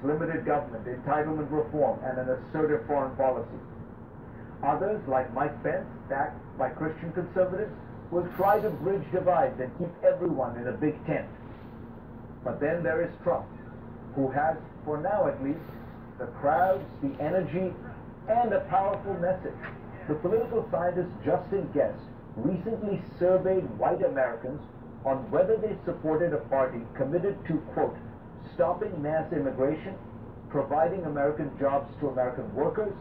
limited government, entitlement reform, and an assertive foreign policy. Others, like Mike Pence, backed by Christian conservatives, will try to bridge divides and keep everyone in a big tent. But then there is Trump, who has, for now at least, the crowds, the energy, and a powerful message. The political scientist Justin Guest recently surveyed white Americans on whether they supported a party committed to, quote, stopping mass immigration, providing American jobs to American workers,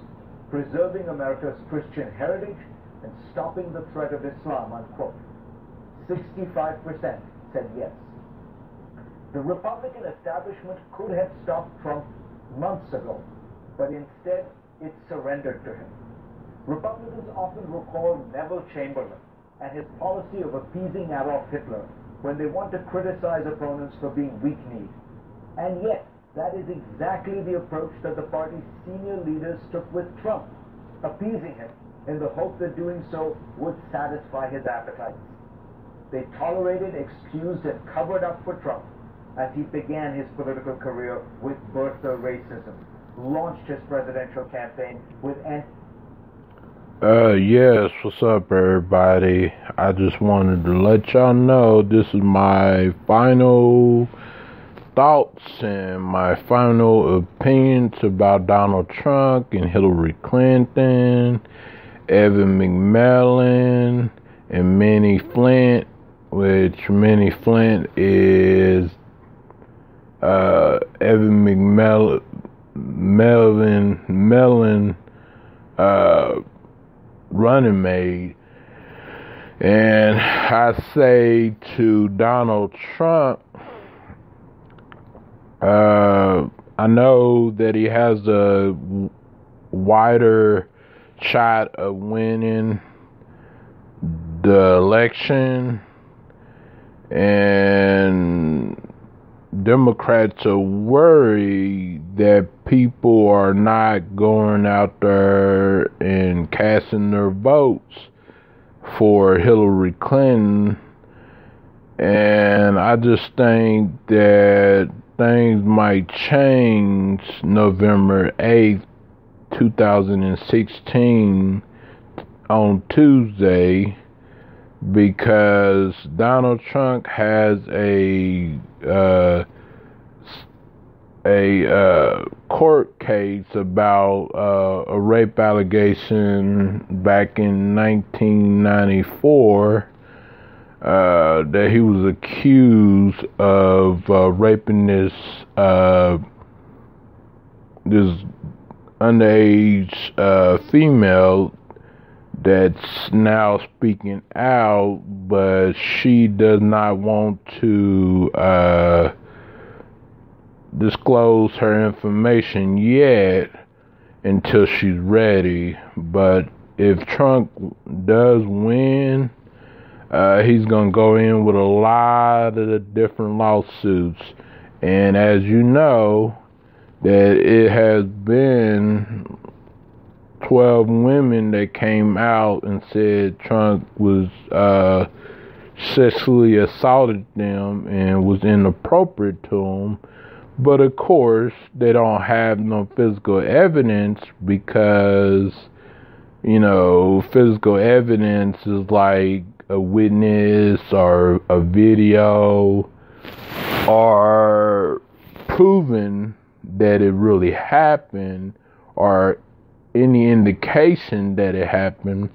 preserving America's Christian heritage, and stopping the threat of Islam, unquote. 65% said yes. The Republican establishment could have stopped Trump months ago, but instead it surrendered to him. Republicans often recall Neville Chamberlain and his policy of appeasing Adolf Hitler when they want to criticize opponents for being weak-kneed. And yet, that is exactly the approach that the party's senior leaders took with Trump, appeasing him in the hope that doing so would satisfy his appetites. They tolerated, excused, and covered up for Trump as he began his political career with birther racism, launched his presidential campaign with yes, what's up, everybody? I just wanted to let y'all know this is my final thoughts and my final opinions about Donald Trump and Hillary Clinton, Evan Mcmullin, and Mindy Finn, which Mindy Finn is Evan Mcmullin running mate. And I say to Donald Trump, I know that he has a wider shot of winning the election, and Democrats are worried that people are not going out there and casting their votes for Hillary Clinton. And I just think that things might change November 8th, 2016 on Tuesday, because Donald Trump has a court case about a rape allegation back in 1994, that he was accused of raping this underage female that's now speaking out, but she does not want to disclose her information yet until she's ready. But if Trump does win, he's going to go in with a lot of the different lawsuits. And as you know, that it has been 12 women that came out and said Trump was sexually assaulted them and was inappropriate to them. But of course, they don't have no physical evidence because, you know, physical evidence is like a witness or a video or proving that it really happened or any indication that it happened.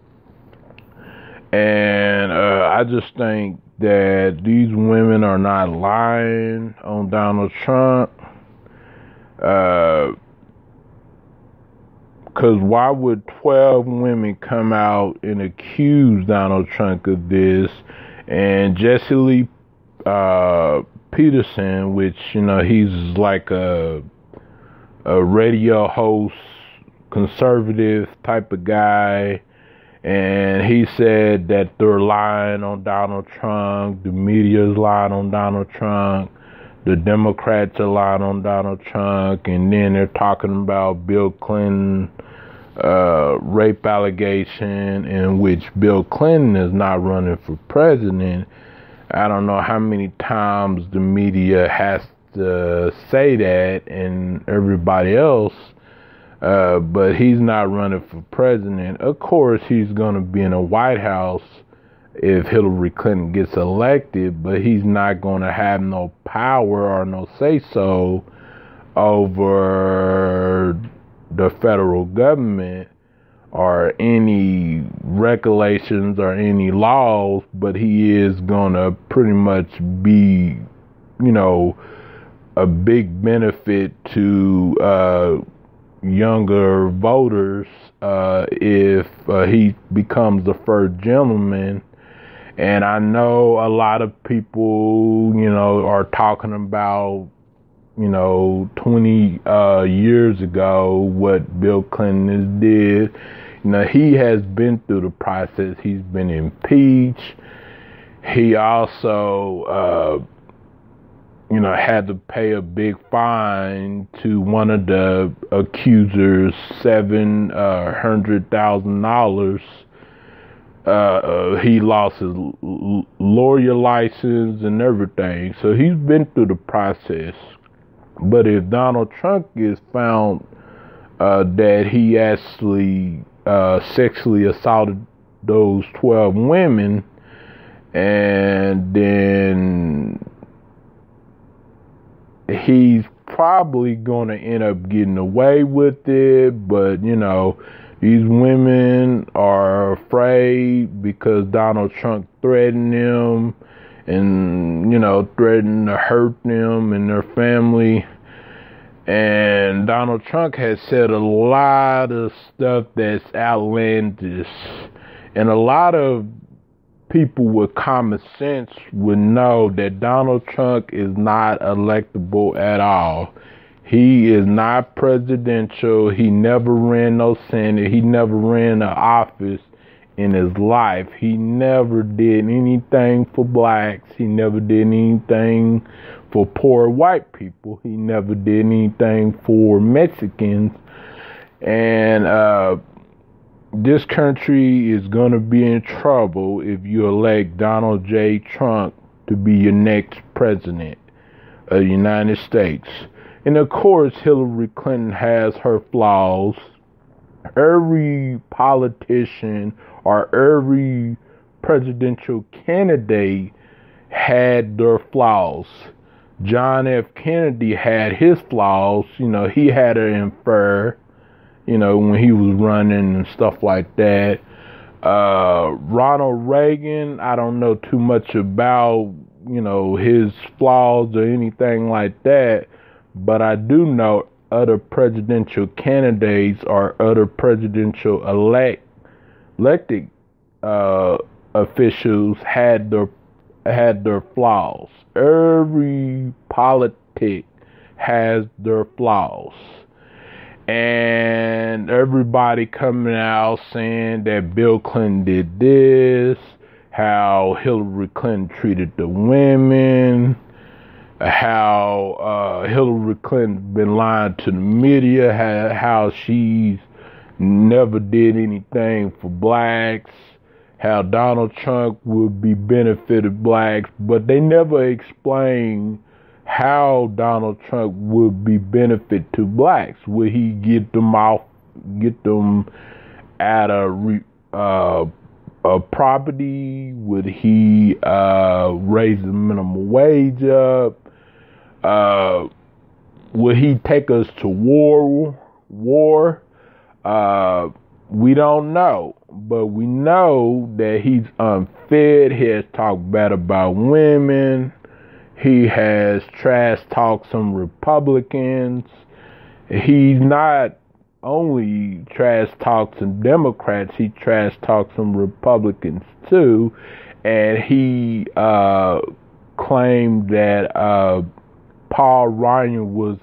And I just think that these women are not lying on Donald Trump. Because why would 12 women come out and accuse Donald Trump of this? And Jesse Lee Peterson, which, you know, he's like a radio host, conservative type of guy, and he said that they're lying on Donald Trump, the media is lying on Donald Trump, the Democrats are lying on Donald Trump, and then they're talking about Bill Clinton rape allegation, in which Bill Clinton is not running for president. I don't know how many times the media has to say that and everybody else, but he's not running for president. Of course, he's going to be in the White House if Hillary Clinton gets elected, but he's not going to have no power or no say-so over the federal government or any regulations or any laws, but he is going to pretty much be, a big benefit to younger voters if he becomes the first gentleman. And I know a lot of people, are talking about, 20 years ago what Bill Clinton did. He has been through the process. He's been impeached. He also, had to pay a big fine to one of the accusers, $700,000. He lost his lawyer license and everything. So he's been through the process. But if Donald Trump is found that he actually sexually assaulted those 12 women, and then he's probably going to end up getting away with it, but these women are afraid because Donald Trump threatened them and, threatened to hurt them and their family. And Donald Trump has said a lot of stuff that's outlandish. And a lot of people with common sense would know that Donald Trump is not electable at all. He is not presidential. He never ran no Senate. He never ran an office in his life. He never did anything for blacks. He never did anything for poor white people. He never did anything for Mexicans. And this country is going to be in trouble if you elect Donald J. Trump to be your next president of the United States. And of course, Hillary Clinton has her flaws. Every politician or every presidential candidate had their flaws. John F. Kennedy had his flaws. He had to infer, when he was running and stuff like that. Ronald Reagan, I don't know too much about, his flaws or anything like that. But I do know other presidential candidates or other presidential elected officials had their flaws. Every politic has their flaws. And everybody coming out saying that Bill Clinton did this, how Hillary Clinton treated the women, how Hillary Clinton been lying to the media, how she's never did anything for blacks, how Donald Trump would be benefited blacks, but they never explain how Donald Trump would be benefit to blacks. Would he get them out of a property? Would he raise the minimum wage up? Would he take us to war? We don't know, but we know that he's unfit. He has talked bad about women. He has trash talked some Republicans. He's not only trash talked some Democrats, he trash talked some Republicans too. And he claimed that Paul Ryan was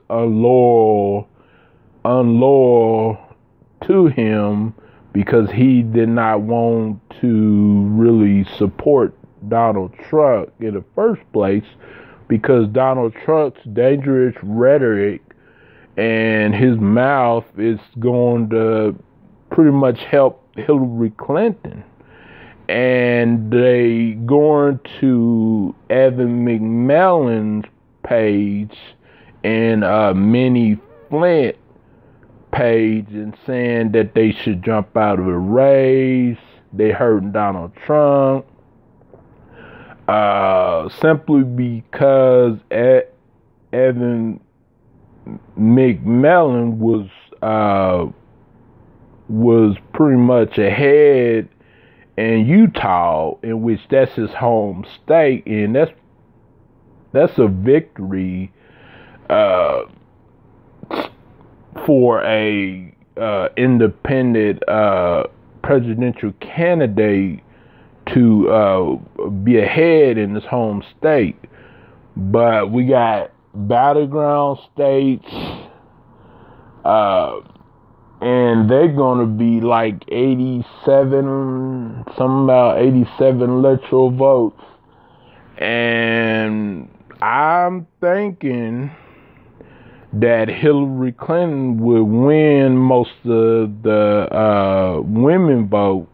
unloyal to him because he did not want to really support Donald Trump in the first place, because Donald Trump's dangerous rhetoric and his mouth is going to pretty much help Hillary Clinton. And they going to Evan Mcmullin's page and Mindy Finn page and saying that they should jump out of the race. They hurting Donald Trump. Simply because Evan Mcmullin was pretty much ahead in Utah, in which that's his home state, and that's a victory for a independent presidential candidate to be ahead in his home state. But we got battleground states, and they're gonna be like 87, something about 87 electoral votes. And I'm thinking that Hillary Clinton would win most of the women vote.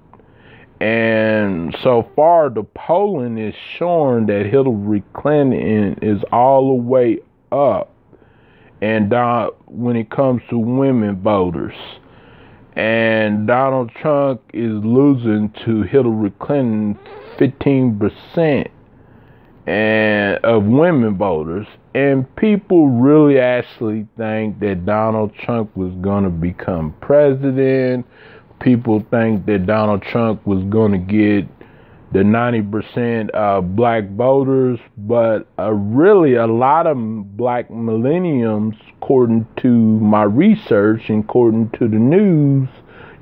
And so far, the polling is showing that Hillary Clinton is all the way up, and when it comes to women voters, and Donald Trump is losing to Hillary Clinton 15% and of women voters. And people really actually think that Donald Trump was going to become president. People think that Donald Trump was going to get the 90% of black voters, but really a lot of black millennials, according to my research and according to the news,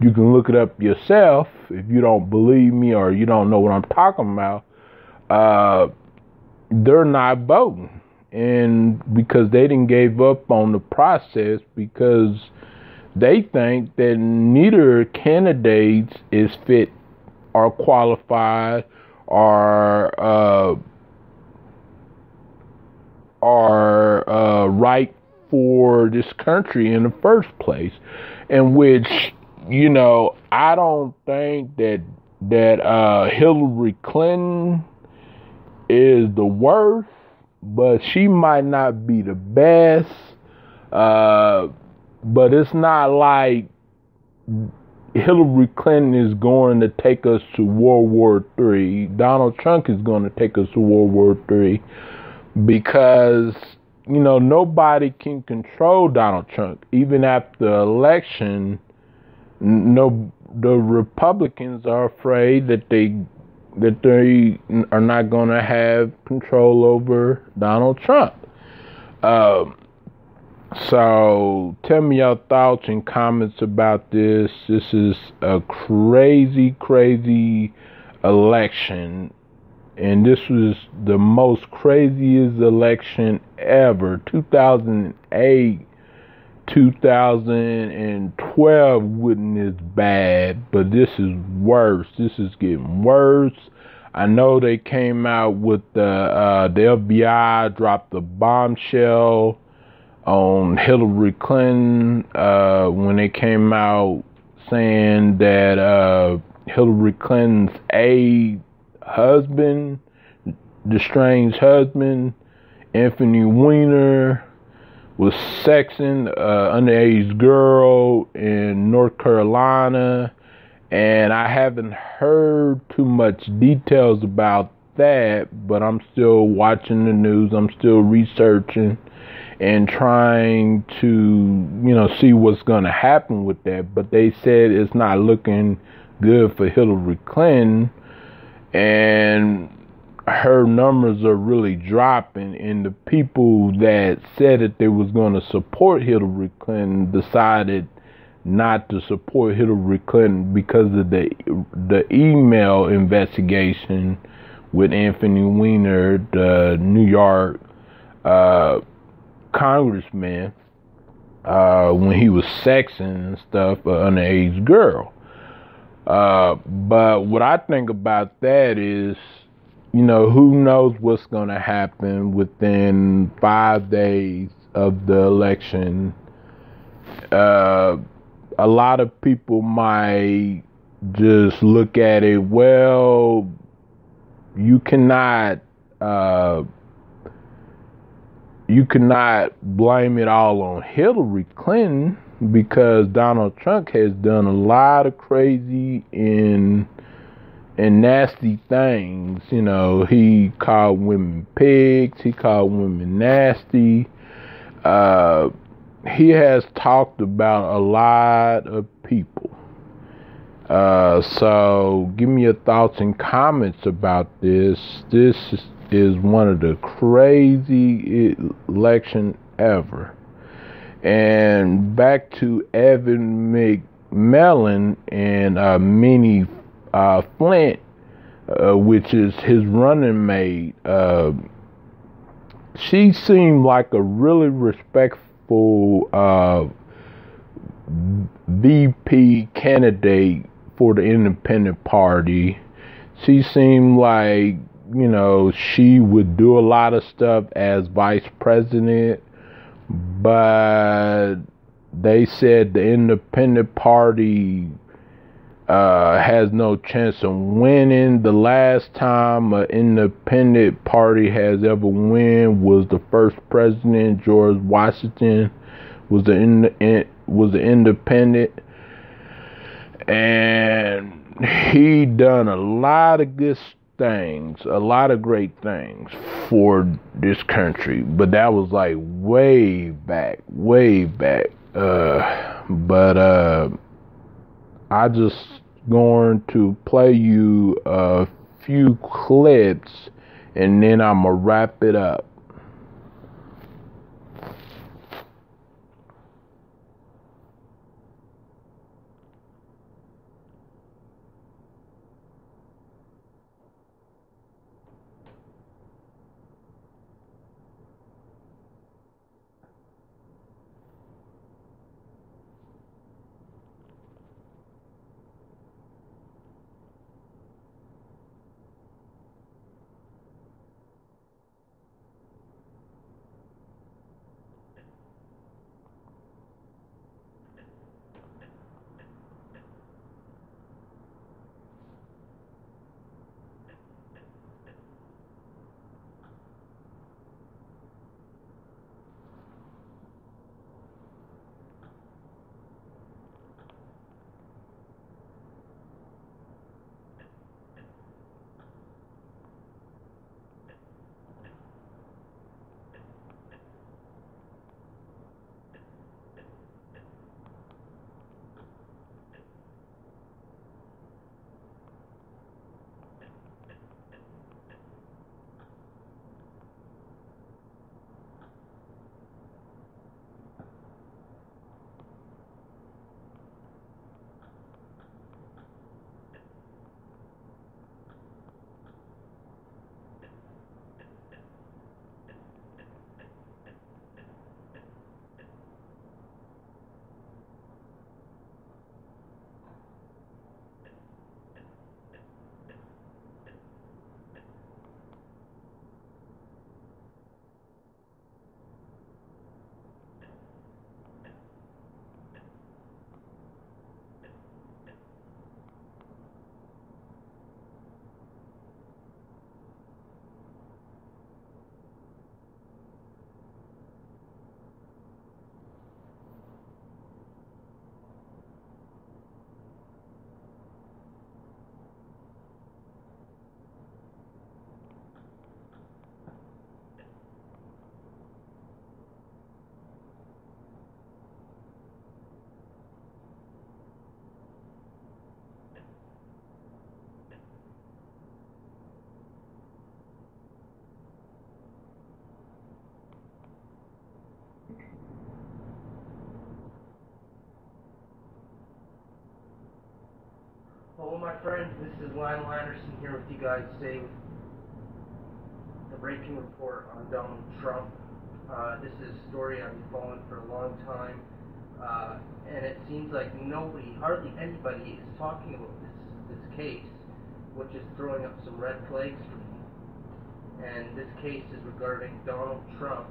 you can look it up yourself if you don't believe me or you don't know what I'm talking about, they're not voting. And because they didn't give up on the process, because they think that neither candidate is fit or qualified or right for this country in the first place. In which, you know, I don't think that Hillary Clinton is the worst, but she might not be the best. But it's not like Hillary Clinton is going to take us to World War III. Donald Trump is going to take us to World War III, because, you know, nobody can control Donald Trump. Even after the election, the Republicans are afraid that they are not going to have control over Donald Trump. So tell me your thoughts and comments about this. This is a crazy, crazy election. And this was the most craziest election ever. 2008, 2012 wasn't as bad, but this is worse. This is getting worse. I know they came out with the FBI dropped the bombshell on Hillary Clinton when they came out saying that Hillary Clinton's husband, the estranged husband, Anthony Weiner, was sexing underage girl in North Carolina. And I haven't heard too much details about that, but I'm still watching the news. I'm still researching and trying to, you know, see what's going to happen with that. But they said it's not looking good for Hillary Clinton, and her numbers are really dropping. And the people that said that they was going to support Hillary Clinton decided not to support Hillary Clinton because of the email investigation with Anthony Weiner, the New York congressman, when he was sexing and stuff, an underage girl. But what I think about that is, you know, who knows what's going to happen within 5 days of the election. A lot of people might just look at it, well, you cannot you cannot blame it all on Hillary Clinton, because Donald Trump has done a lot of crazy and nasty things. You know, he called women pigs, he called women nasty. He has talked about a lot of people. So give me your thoughts and comments about this. This is one of the crazy election ever. And back to Evan Mcmullin and Mindy Finn, which is his running mate. She seemed like a really respectful VP candidate for the independent party. She seemed like, you know, she would do a lot of stuff as vice president, but they said the independent party has no chance of winning. The last time an independent party has ever won was the first president, George Washington, was the independent, and he done a lot of good things, a lot of great things for this country, but that was like way back. I just going to play you a few clips and then I'm gonna wrap it up. Hello my friends, this is Lionel Anderson here with you guys today with the breaking report on Donald Trump. This is a story I've been following for a long time, and it seems like hardly anybody is talking about this case, which is throwing up some red flags for me. And this case is regarding Donald Trump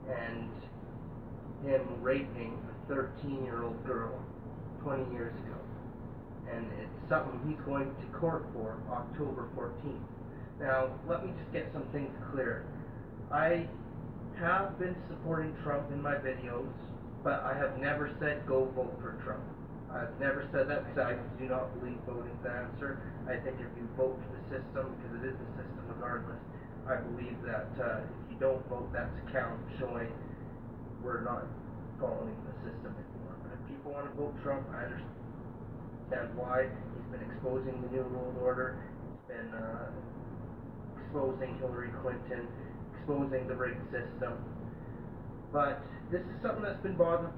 and him raping a 13-year-old girl 20 years ago. And it's something he's going to court for October 14th. Now, let me just get some things clear. I have been supporting Trump in my videos, but I have never said go vote for Trump. I've never said that because I do not believe voting's the answer. I think if you vote for the system, because it is the system regardless, I believe that if you don't vote, that's a count showing we're not following the system anymore. But if people want to vote Trump, I understand why. He's been exposing the New World Order. He's been exposing Hillary Clinton, exposing the rigged system. But this is something that's been bothering.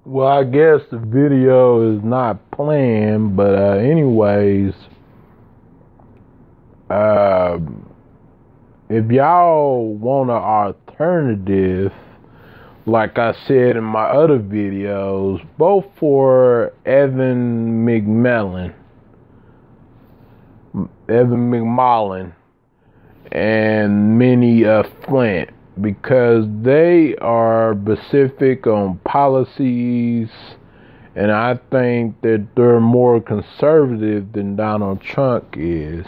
Well, I guess the video is not playing, but anyways, if y'all want an alternative, like I said in my other videos, vote for Evan Mcmullin, and Mindy Finn, because they are specific on policies, and I think that they're more conservative than Donald Trump is.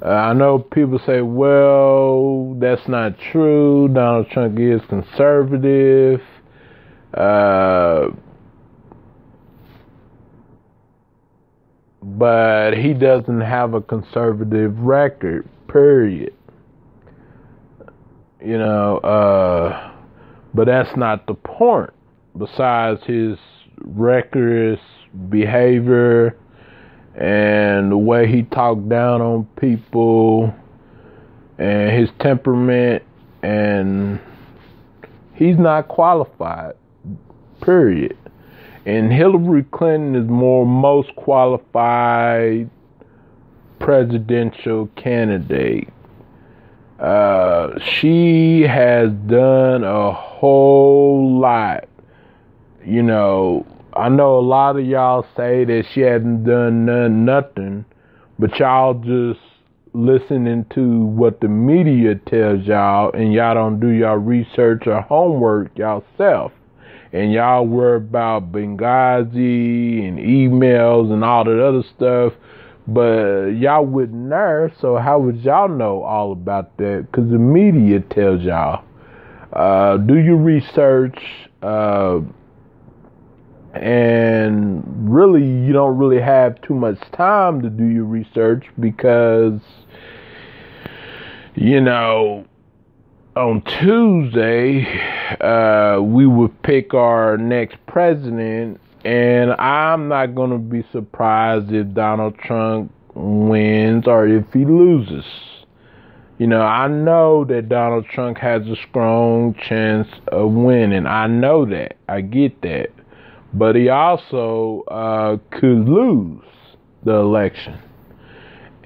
I know people say, well, that's not true. Donald Trump is conservative. But he doesn't have a conservative record, period. You know, but that's not the point. Besides his reckless behavior and the way he talked down on people and his temperament, and he's not qualified, period. And Hillary Clinton is most qualified presidential candidate. She has done a whole lot. You know, I know a lot of y'all say that she hasn't done nothing, but y'all just listening to what the media tells y'all, and y'all don't do y'all research or homework yourself. And y'all worry about Benghazi and emails and all that other stuff, but y'all wouldn't there, so how would y'all know all about that? Because the media tells y'all. Do your research, and really, you don't really have too much time to do your research because, you know, on Tuesday, we would pick our next president, and I'm not going to be surprised if Donald Trump wins or if he loses. You know, I know that Donald Trump has a strong chance of winning. I know that. I get that. But he also could lose the election.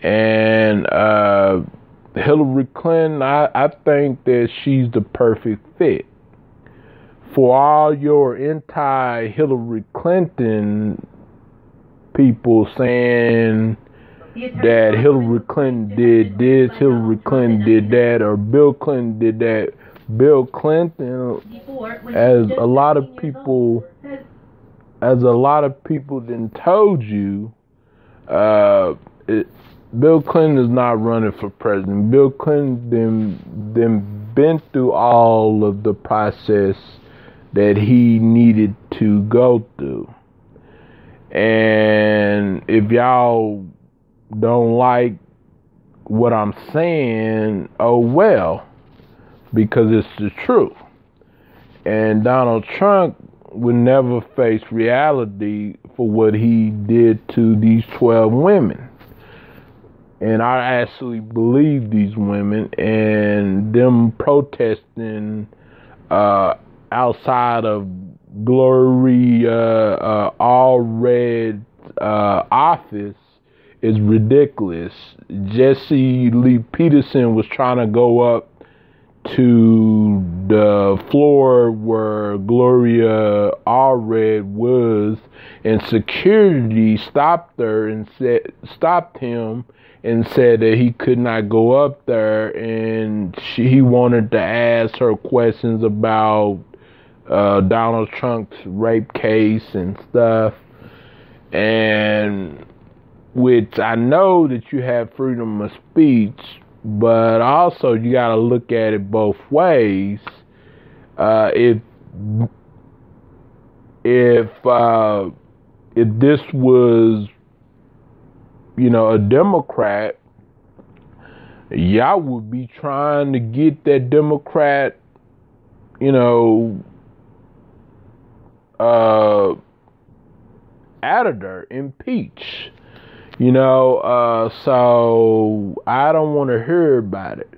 And Hillary Clinton, I think that she's the perfect fit. For all your anti-Hillary Clinton people saying that Hillary Clinton did this, Hillary Clinton did that, or Bill Clinton did that. Bill Clinton, as a lot of people then told you, Bill Clinton is not running for president. Bill Clinton then been through all of the process that he needed to go through. And if y'all don't like what I'm saying, oh well, because it's the truth. And Donald Trump would never face reality for what he did to these 12 women. And I actually believe these women, and them protesting outside of Glory all red office is ridiculous. Jesse Lee Peterson was trying to go up to the floor where Gloria Allred was, and security stopped him and said that he could not go up there, and he wanted to ask her questions about Donald Trump's rape case and stuff, and which I know that you have freedom of speech, but also you got to look at it both ways. If this was, a Democrat, y'all would be trying to get that Democrat, out of there, impeach. So I don't want to hear about it.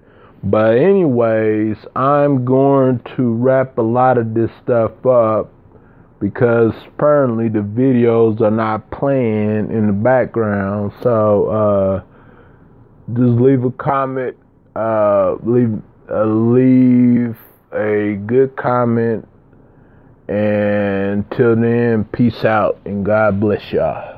But anyways, I'm going to wrap a lot of this stuff up because apparently the videos are not playing in the background. So just leave a comment, leave a good comment, and till then, peace out and God bless y'all.